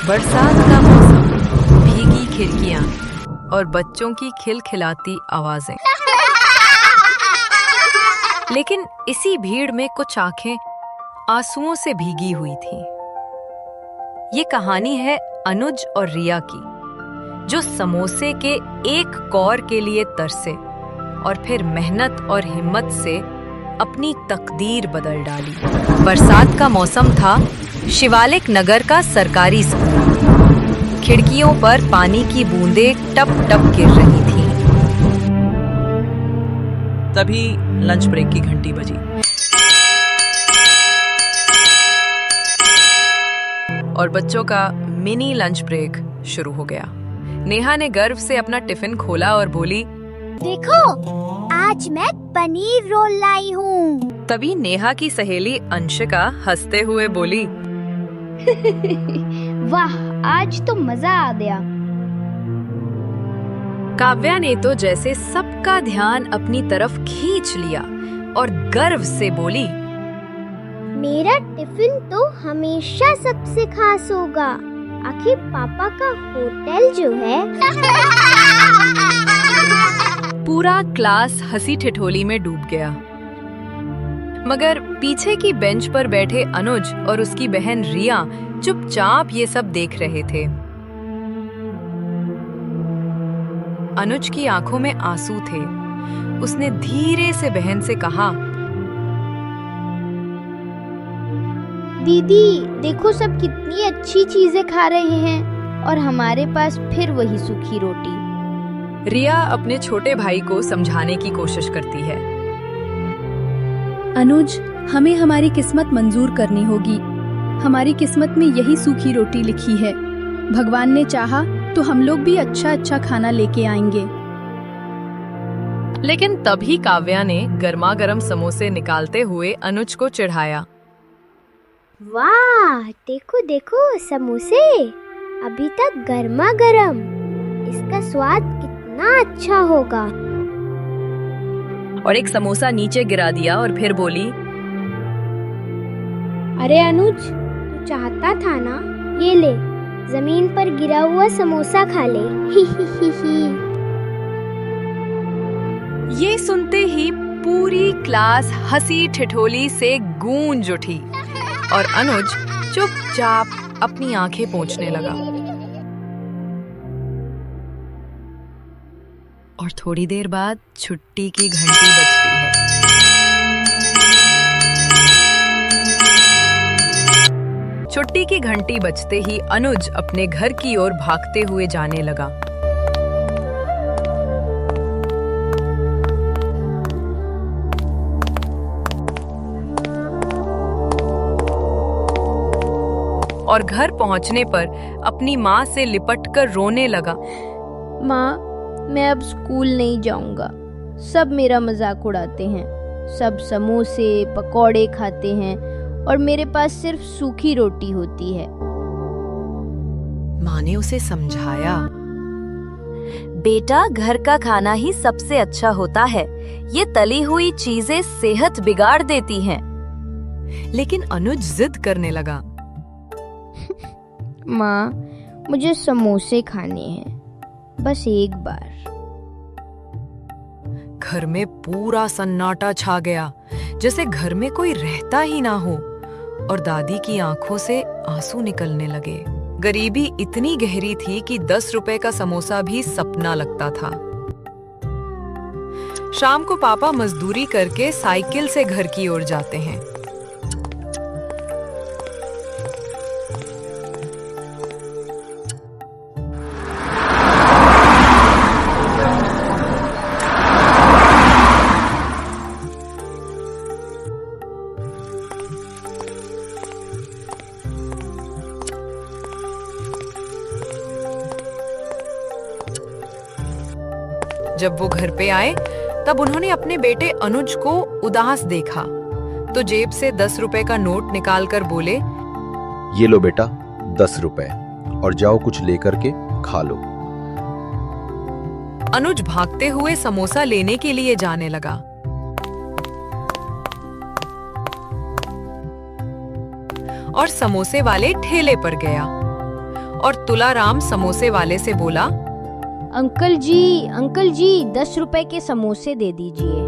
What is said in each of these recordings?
बरसात का मौसम, भीगी खिड़कियां और बच्चों की खिलखिलाती आवाजें। लेकिन इसी भीड़ में कुछ आंखें आंसुओं से भीगी हुई थीं। ये कहानी है अनुज और रिया की, जो समोसे के एक कौर के लिए तरसे और फिर मेहनत और हिम्मत से अपनी तकदीर बदल डाली। बरसात का मौसम था। शिवालिक नगर का सरकारी स्कूल। खिड़कियों पर पानी की बूंदें टप टप गिर रही थीं। तभी लंच ब्रेक की घंटी बजी और बच्चों का मिनी लंच ब्रेक शुरू हो गया। नेहा ने गर्व से अपना टिफिन खोला और बोली, देखो, आज मैं पनीर रोल लाई हूँ। तभी नेहा की सहेली अंशिका हंसते हुए बोली, वाह, आज तो मजा आ गया। काव्या ने तो जैसे सबका ध्यान अपनी तरफ खींच लिया और गर्व से बोली, मेरा टिफिन तो हमेशा सबसे खास होगा। आखिर पापा का होटल जो है। पूरा क्लास हंसी ठिठोली में डूब गया, मगर पीछे की बेंच पर बैठे अनुज और उसकी बहन रिया चुपचाप ये सब देख रहे थे। अनुज की आंखों में आंसू थे। उसने धीरे से बहन से कहा, दीदी, देखो सब कितनी अच्छी चीजें खा रहे हैं और हमारे पास फिर वही सूखी रोटी। रिया अपने छोटे भाई को समझाने की कोशिश करती है। अनुज, हमें हमारी किस्मत मंजूर करनी होगी। हमारी किस्मत में यही सूखी रोटी लिखी है। भगवान ने चाहा तो हम लोग भी अच्छा अच्छा खाना लेके आएंगे। लेकिन तभी काव्या ने गर्मा गर्म समोसे निकालते हुए अनुज को चिढ़ाया। वाह, देखो देखो समोसे, अभी तक गर्मा गर्म। इसका स्वाद कितना अच्छा होगा। और एक समोसा नीचे गिरा दिया और फिर बोली, अरे अनुज, तू चाहता था ना, ये ले, जमीन पर गिरा हुआ समोसा खा ले। ही ही ही ही। ये सुनते ही पूरी क्लास हंसी ठिठोली से गूंज उठी और अनुज चुपचाप अपनी आंखें पोंछने लगा। और थोड़ी देर बाद छुट्टी की घंटी बजती है। छुट्टी की घंटी बजते ही अनुज अपने घर की ओर भागते हुए जाने लगा। और घर पहुंचने पर अपनी माँ से लिपटकर रोने लगा। माँ, मैं अब स्कूल नहीं जाऊंगा। सब मेरा मजाक उड़ाते हैं। सब समोसे पकौड़े खाते हैं और मेरे पास सिर्फ सूखी रोटी होती है। माँ ने उसे समझाया, बेटा, घर का खाना ही सबसे अच्छा होता है। ये तली हुई चीजें सेहत बिगाड़ देती हैं। लेकिन अनुज जिद करने लगा। माँ, मुझे समोसे खाने हैं, बस एक बार। घर में पूरा सन्नाटा छा गया, जैसे घर में कोई रहता ही ना हो, और दादी की आंखों से आंसू निकलने लगे। गरीबी इतनी गहरी थी कि 10 रुपए का समोसा भी सपना लगता था। शाम को पापा मजदूरी करके साइकिल से घर की ओर जाते हैं। जब वो घर पे आए तब उन्होंने अपने बेटे अनुज को उदास देखा, तो जेब से 10 रुपए का नोट निकालकर बोले, ये लो बेटा, 10 रुपए, और जाओ कुछ लेकर के खा लो। अनुज भागते हुए समोसा लेने के लिए जाने लगा। और समोसे वाले ठेले पर गया और तुलाराम समोसे वाले से बोला, अंकल जी 10 रुपए के समोसे दे दीजिए।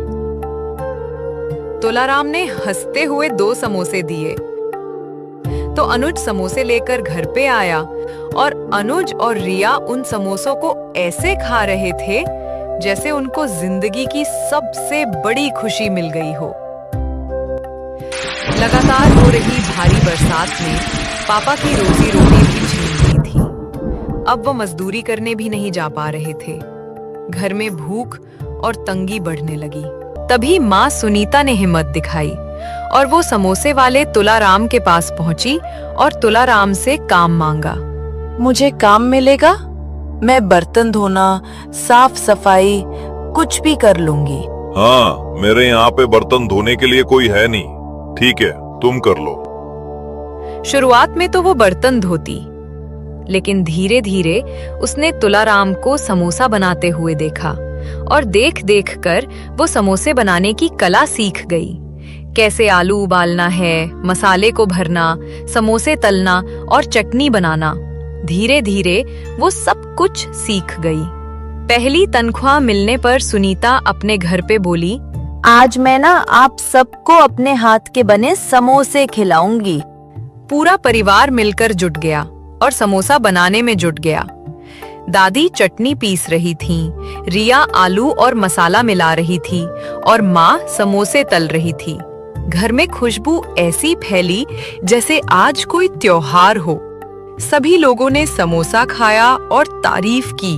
तुलाराम ने हंसते हुए 2 समोसे दिए। तो अनुज समोसे लेकर घर पे आया और अनुज और रिया उन समोसों को ऐसे खा रहे थे जैसे उनको जिंदगी की सबसे बड़ी खुशी मिल गई हो। लगातार हो रही भारी बरसात में पापा की रोजी रोटी भी छीन गई थी। अब वो मजदूरी करने भी नहीं जा पा रहे थे। घर में भूख और तंगी बढ़ने लगी। तभी माँ सुनीता ने हिम्मत दिखाई और वो समोसे वाले तुलाराम के पास पहुंची और तुलाराम से काम मांगा। मुझे काम मिलेगा? मैं बर्तन धोना, साफ सफाई कुछ भी कर लूंगी। हाँ, मेरे यहाँ पे बर्तन धोने के लिए कोई है नहीं। ठीक है, तुम कर लो। शुरुआत में तो वो बर्तन धोती, लेकिन धीरे धीरे उसने तुलाराम को समोसा बनाते हुए देखा और देख देख कर वो समोसे बनाने की कला सीख गई। कैसे आलू उबालना है, मसाले को भरना, समोसे तलना और चटनी बनाना। धीरे धीरे वो सब कुछ सीख गई। पहली तनख्वाह मिलने पर सुनीता अपने घर पे बोली, आज मैं ना आप सबको अपने हाथ के बने समोसे खिलाऊंगी। पूरा परिवार मिलकर जुट गया और समोसा बनाने में जुट गया। दादी चटनी पीस रही थीं, रिया आलू और मसाला मिला रही थी और माँ समोसे तल रही थी। घर में खुशबू ऐसी फैली जैसे आज कोई त्योहार हो। सभी लोगों ने समोसा खाया और तारीफ की।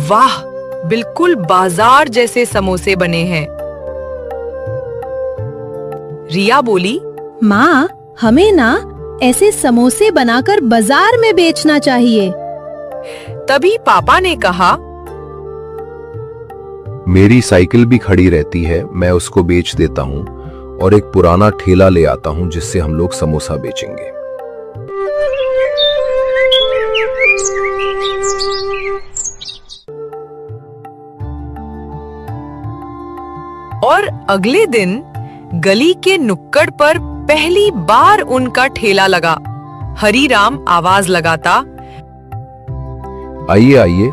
वाह, बिल्कुल बाजार जैसे समोसे बने हैं। रिया बोली, माँ, हमें ना ऐसे समोसे बनाकर बाजार में बेचना चाहिए। तभी पापा ने कहा, मेरी साइकिल भी खड़ी रहती है, मैं उसको बेच देता हूँ और एक पुराना ठेला ले आता हूँ जिससे हम लोग समोसा बेचेंगे। और अगले दिन गली के नुक्कड़ पर पहली बार उनका ठेला लगा। हरीराम आवाज लगाता, आइए आइए,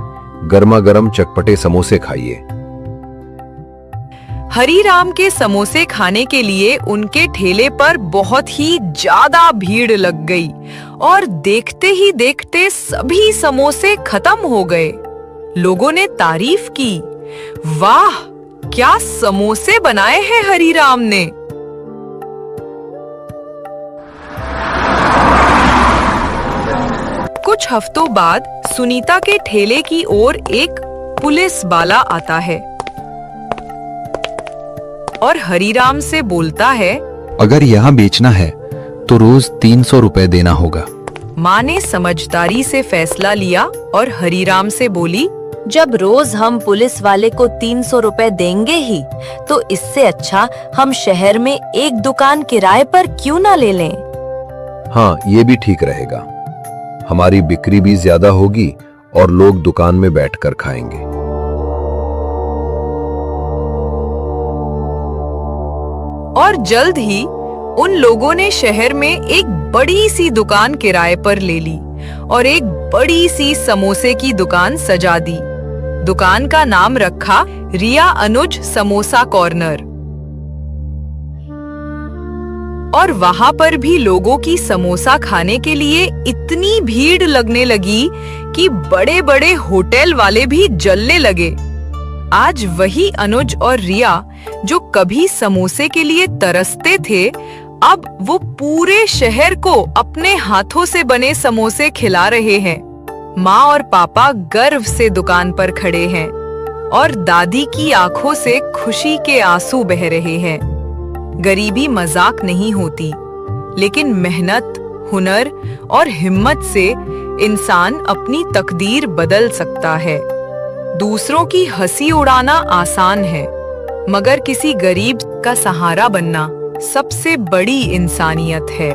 गर्मा गर्म चटपटे समोसे खाइए। हरीराम के समोसे खाने के लिए उनके ठेले पर बहुत ही ज्यादा भीड़ लग गई और देखते ही देखते सभी समोसे खत्म हो गए। लोगों ने तारीफ की, वाह, क्या समोसे बनाए हैं हरीराम ने। कुछ हफ्तों बाद सुनीता के ठेले की ओर एक पुलिस वाला आता है और हरीराम से बोलता है, अगर यहाँ बेचना है तो रोज 300 रुपए देना होगा। माँ ने समझदारी से फैसला लिया और हरीराम से बोली, जब रोज हम पुलिस वाले को 300 रुपए देंगे ही, तो इससे अच्छा हम शहर में एक दुकान किराए पर क्यों ना ले लें। हाँ, ये भी ठीक रहेगा। हमारी बिक्री भी ज्यादा होगी और लोग दुकान में बैठकर खाएंगे। और जल्द ही उन लोगों ने शहर में एक बड़ी सी दुकान किराए पर ले ली और एक बड़ी सी समोसे की दुकान सजा दी। दुकान का नाम रखा रिया अनुज समोसा कॉर्नर। और वहां पर भी लोगों की समोसा खाने के लिए इतनी भीड़ लगने लगी कि बड़े बड़े होटल वाले भी जलने लगे। आज वही अनुज और रिया जो कभी समोसे के लिए तरसते थे, अब वो पूरे शहर को अपने हाथों से बने समोसे खिला रहे हैं। माँ और पापा गर्व से दुकान पर खड़े हैं और दादी की आंखों से खुशी के आंसू बह रहे हैं। गरीबी मजाक नहीं होती, लेकिन मेहनत, हुनर और हिम्मत से इंसान अपनी तकदीर बदल सकता है। दूसरों की हंसी उड़ाना आसान है, मगर किसी गरीब का सहारा बनना सबसे बड़ी इंसानियत है।